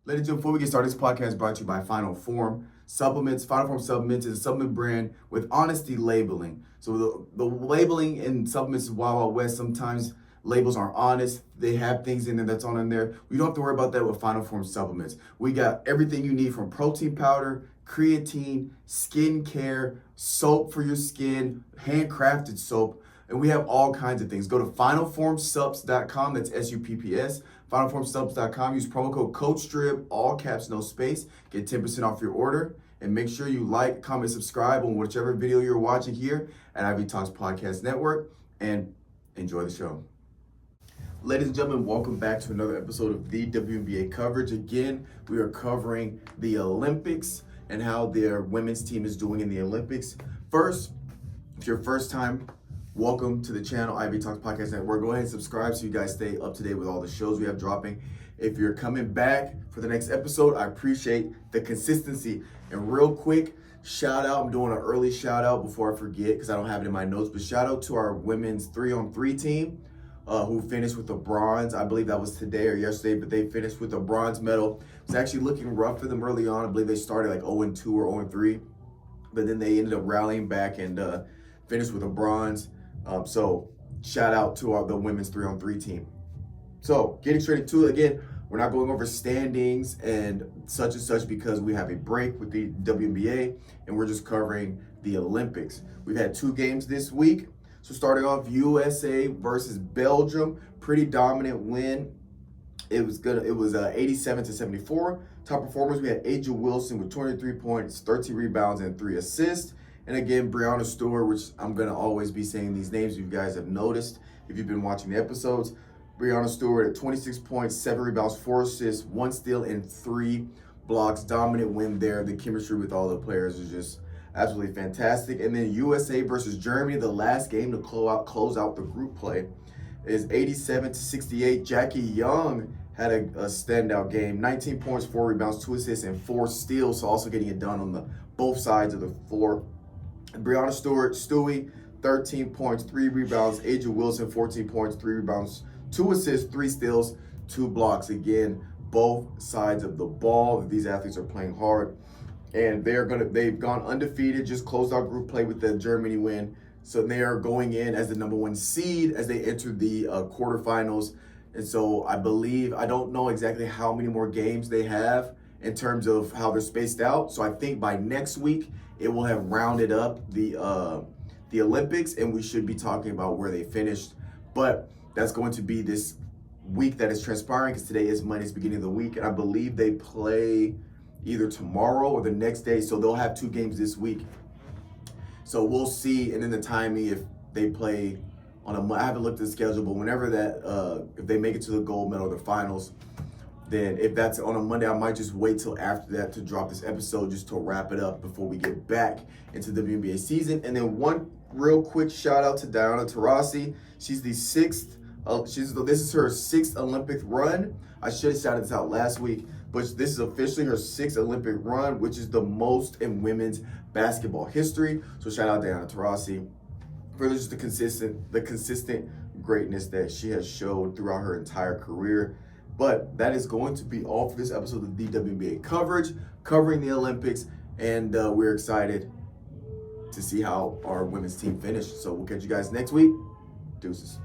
Ladies and gentlemen, before we get started, this podcast is brought to you by Final Form Supplements. Final Form Supplements is a supplement brand with honesty labeling. So the labeling in supplements is Wild Wild West. Sometimes labels aren't honest. They have things in there that's on in there. We don't have to worry about that with Final Form Supplements. We got everything you need from protein powder, creatine, skin care, soap for your skin, handcrafted soap, and we have all kinds of things. Go to finalformsubs.com, that's SUPPS, finalformsubs.com, use promo code COACHSTRIB, all caps, no space, get 10% off your order, and make sure you like, comment, subscribe on whichever video you're watching here at Ivy Talks Podcast Network, and enjoy the show. Ladies and gentlemen, welcome back to another episode of the WNBA coverage. Again, we are covering the Olympics and how their women's team is doing in the Olympics. First, if you're first time, welcome to the channel, Ivy Talks Podcast Network. Go ahead and subscribe so you guys stay up to date with all the shows we have dropping. If you're coming back for the next episode, I appreciate the consistency. And real quick, shout out, I'm doing an early shout out before I forget because I don't have it in my notes, but shout out to our women's 3-on-3 team who finished with the bronze. I believe that was today or yesterday, but they finished with a bronze medal. It was actually looking rough for them early on. I believe they started like 0-2 or 0-3, but then they ended up rallying back and finished with a bronze. So shout out to the women's 3-on-3 team. So getting straight into it, again, we're not going over standings and such because we have a break with the WNBA and we're just covering the Olympics. We've had 2 games this week. So starting off, USA versus Belgium, pretty dominant win. It was 87-74. Top performers, we had Aja Wilson with 23 points, 13 rebounds, and 3 assists. And again, Breanna Stewart, which I'm going to always be saying these names, you guys have noticed if you've been watching the episodes. Breanna Stewart at 26 points, 7 rebounds, 4 assists, 1 steal, and 3 blocks. Dominant win there. The chemistry with all the players is just absolutely fantastic. And then USA versus Germany, the last game to close out the group play, is 87-68. Jackie Young had a standout game. 19 points, 4 rebounds, 2 assists, and 4 steals. So also getting it done on both sides of the floor. Breanna Stewart, Stewie, 13 points, 3 rebounds. Aja Wilson, 14 points, 3 rebounds, 2 assists, 3 steals, 2 blocks. Again, both sides of the ball. These athletes are playing hard. And they've gone undefeated, just closed out group play with the Germany win. So they are going in as the number 1 seed as they enter the quarterfinals. And so I don't know exactly how many more games they have in terms of how they're spaced out. So I think by next week, it will have rounded up the Olympics and we should be talking about where they finished. But that's going to be this week that is transpiring because today is Monday's beginning of the week. And I believe they play either tomorrow or the next day. So they'll have 2 games this week. So we'll see. And then the timing, if they play on I haven't looked at the schedule, but whenever that, if they make it to the gold medal or the finals, then if that's on a Monday, I might just wait till after that to drop this episode just to wrap it up before we get back into the WNBA season. And then one real quick shout out to Diana Taurasi. She's the 6th, this is her 6th Olympic run. I should have shouted this out last week, but this is officially her 6th Olympic run, which is the most in women's basketball history. So shout out Diana Taurasi for just the consistent greatness that she has showed throughout her entire career. But that is going to be all for this episode of the WNBA coverage, covering the Olympics, and we're excited to see how our women's team finished. So we'll catch you guys next week. Deuces.